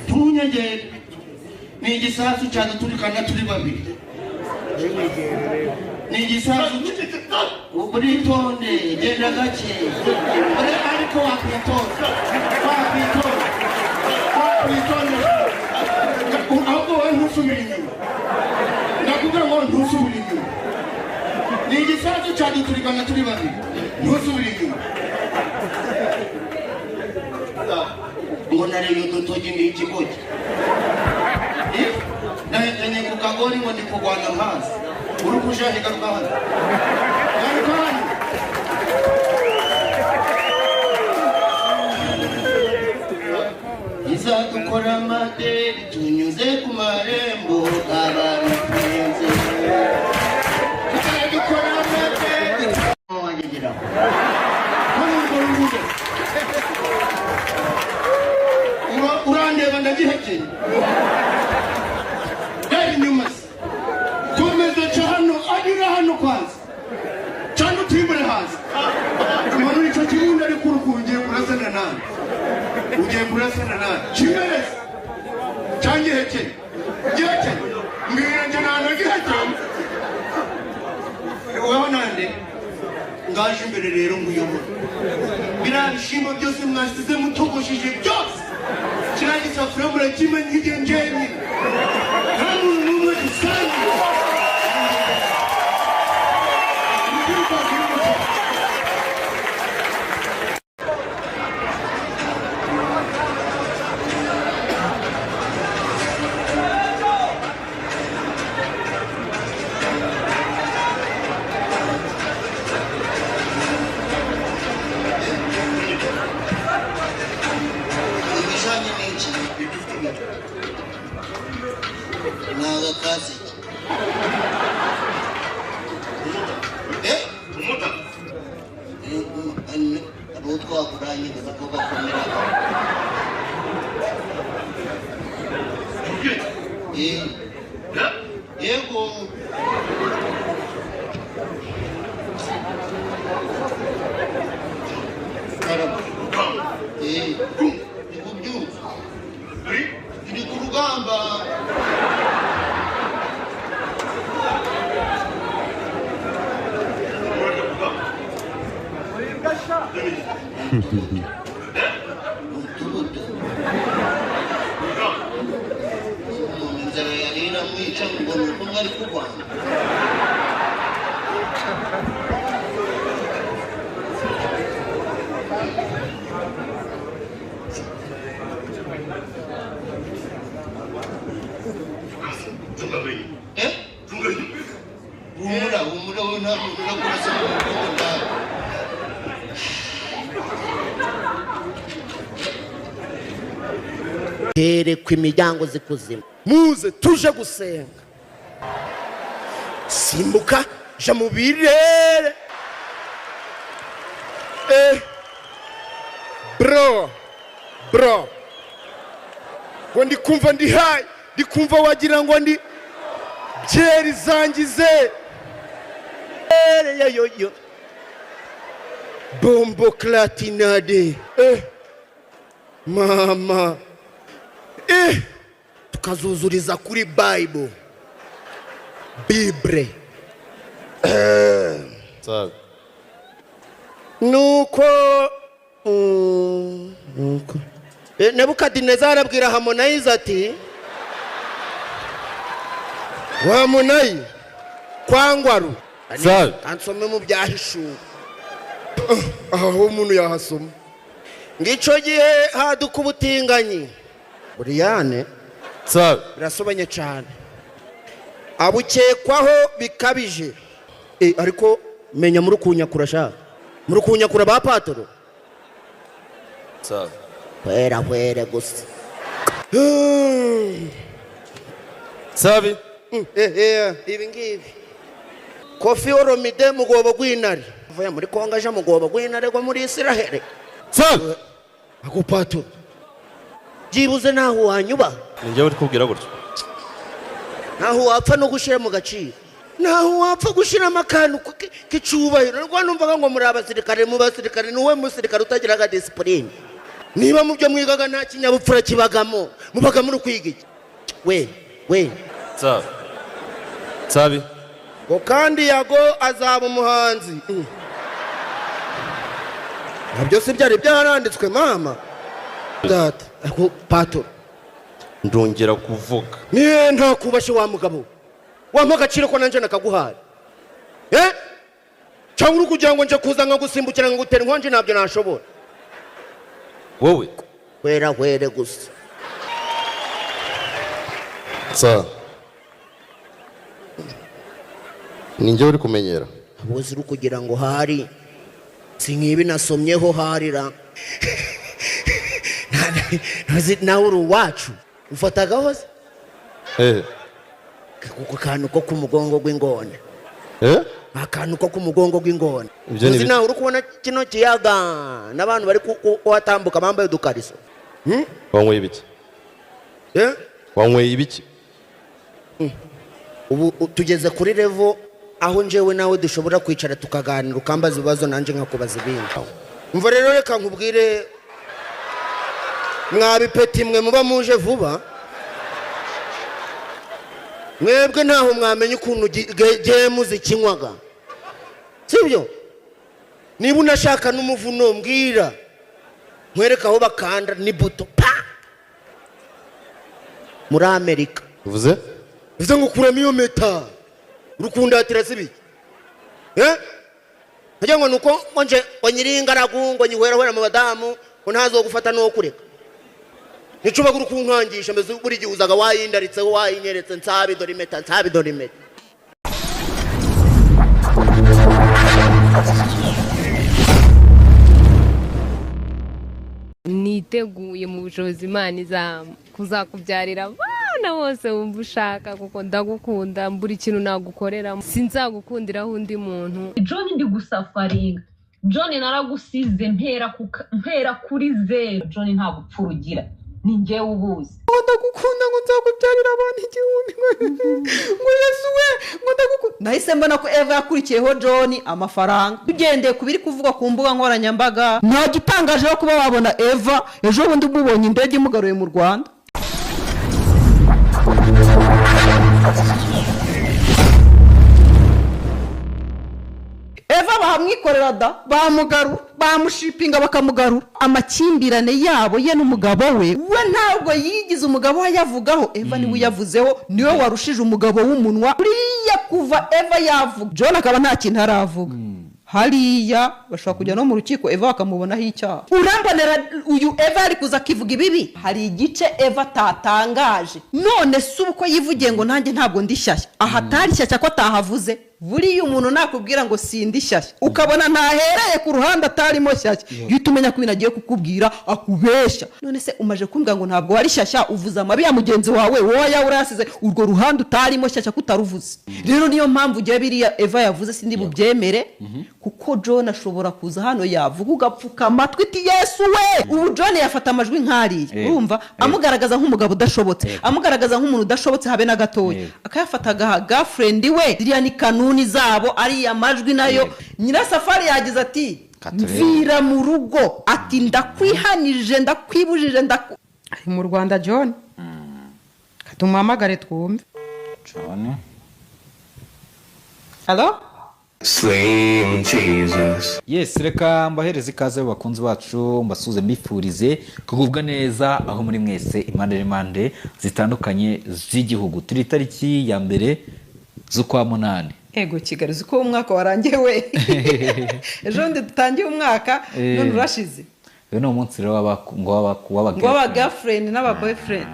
Tunyegere ni igisasu cyane turikana turi babiri. Ni igisasu uburitonde genda gake. Ariko wakwitonda. Ahubwo wowe ntusubire inyuma. Nakubwira ngo ntusubire inyuma. Ni igisasu cyane turikana turi babiri. Ntusubire inyuma. Ngo narebe udutoki ni ikikoki. Nahitanye ku kagori ngo ndi kurwana amazi. Uri kujahe garuka hano. Garuka hano. Izadukora amaderi tunyuze ku marembo abantu twenze. Izadukora amaderi. Wangegeraho. Urandeba ndagihekeye. Dari nyuma. Komeza cyano anyura hano kwanza. Cyano tibure hasi. Umuntu icyo kirundo ari kurukungiye kurasana nani. Ugiye kurasana nani. Chimerese. Cyangihekeye. Gihekeye. Mbwira nje nagihekeye. Wewe nande. Ngaje imbere rero nguyobora. Birabishimo byose mwasize mutogoshije byose. Chiragi safura murachima ngigenjeni. Hamu numwe kusani. Naga kazi. Umuta. Abo twakuranye bakoba kamera. Yego. Karaba. Kubyu. Ndi kurugamba. Tere kw'imiryango zikuzima. Muze tuje gusenga. Simbuka ja mu birere. Bro. Ngo ndi kumva ndi hayi, ndi kumva wagira ngo ndi byeri zangize. Yo. Bombo clatinade. Mama. Tukazuzuriza kuri Bible. Sawa. Nuko Nebukadinezari abwira Harmonize ati wa Munayi kwangwaru. Sawa. Ansome mu byahishuwe. Aho umuntu yahasoma. Ngico gihe haduka ubutinganyi. Buriyane. Sawa. Birasobanye cyane. Abukekwaho bikabije. Ariko menya muri kunyakura sha. Muri kunyakura ba patoro. Sawa. Wera gusa. Sabi. Ibi ngibi. Kofi Olomide mugobo gw'intare vuye muri Kongo aje mugobo gw'intare go muri Israel sabe ako Pato jibuze naho wanyuba ninjye uri kubwira gutyo naho wapfa no gushira mu gaciro naho wapfa gushira amakanu kicubahiro rwo numvaga ngo muri abasirikare mu basirikare nuwe musirikare utagiraga discipline niba mu byo mwigaga nta kinyabupfura kibagamo mubaga muri kwiga we sabe ngo kandi yago azaba umuhanzi nabyo se byari byaranditswe mama data ako Pato ndongera kuvuga niye nta kubashe wa mugabo wampa agaciro ko nanje nakaguhaye cyangwa uri kugira ngo nje kuza nka gusimbukira ngo gutera inkonje nabyo nashobora wowe were gusa ninjye uri kumenyera abozi uri kugira ngo hari sinkibi nasomyeho harira nawe uri uwacu ufataga hose kuko kantu ko ku mugongo gw'ingone akantu ko ku mugongo gw'ingone uzi nawe uri kubona kino kiyaga n'abantu bari kuhatambuka bambaye udukariso wanyweye ibiki wanyweye ibiki ubu tugeze kuri level aho njewe nawe dushobora kwicara tukaganira ukambaza ibibazo nanje nkakubaza ibindi umva rero reka nkubwire mwabipeti mwe muba muje vuba mwebwe ntaho mwamenye ukuntu gemu zikinywaga sibyo niba unashaka n'umuvuno mbwira nkwereka aho bakanda ni buto pa muri Amerika uvuze ngo kuramo iyo meta urukundatira sibiki ntajya ngo nuko nje wanyiri ingaragu ngo nyihwera mu badamu ngo ntazo gufata no kureka nicuba guru kunkangisha mbeze buri gihe uzaga wayindaritse wayinyeretse nsabi dore meta niteguye mu bushobozi Imana kuzakubyarira abana bose wumva ushaka kuko ndagukunda mburi kintu nagukorera sinzagukundiraho undi muntu John ndi gusafaringa John naragusize mpera kuri zero John nta gupfura ugira ni njyewe ubuzi ndagukunda ngo nzakubyarira abana igihumbi ngo Yesu we ngo ndagukunda nahise mbona ko Eva yakurikiyeho John amafaranga tugendeye kubiri kuvugwa ku mbuga nkoranyambaga nta gitangaje yo kuba wabona Eva ejo bundi mubonye indege imugaruye mu Rwanda Eva bahamwikorera da bamugarura bamushipinga bakamugarura amakimbirane yabo ye n'umugabo we ntabwo yigize umugabo we yavugaho Eva niwe yavuzeho niwe warushije umugabo w'umunwa uriya kuva Eva yavuga John akaba nta kintu aravuga hariya bashobora kujya no mu rukiko Eva bakamubonaho icyaha urambonera uyu Eva ari kuza akivuga ibibi hari igice Eva tatangaje none se uko yivugiye ngo nanjye ntabwo ndi shyashya aha atari shyashya ko atahavuze buriya umuntu nakubwira ngo sindi shyashya ukabona ntahereye ku ruhande atarimo shyashya uhita umenya ko binagiye kukubwira akubeshya none se umaje kumbwira ngo ntabwo wari shyashya uvuze amabi ya mugenzi wawe wowe urasize urwo ruhande utarimo shyashya kutaruvuze rero niyo mpamvu ugiye biriya Eva yavuze sindi bubyemere kuko John ashobora kuza hano yavuga ugapfuka amatwi iti Yesu we ubu John yafata amajwi nkariye urumva amugaragaza nk'umugabo udashobotse amugaragaza nk'umuntu udashobotse habe na gatoya akayafataga girlfriend we ziriya ni kanuni zabo ari amajwi nayo nyirasafari yagize ati mvira mu rugo ati ndakwihanije ndakwibujije ari mu Rwanda John katumamagare twumve John Hello Slim Jesus. Yes, reka mbahereze ikaze bakunzi bacu mbasuze mbifurize kugubwa neza aho muri mwese impande zitandukanye z'igihugu. Turi tariki ya mbere z'ukwa munani. Ego Kigali zuko umwaka warangiye we. Ejo ndi dutangiye umwaka none urashize. Uyu ni umunsi rero w'aba girlfriend n'aba boyfriend.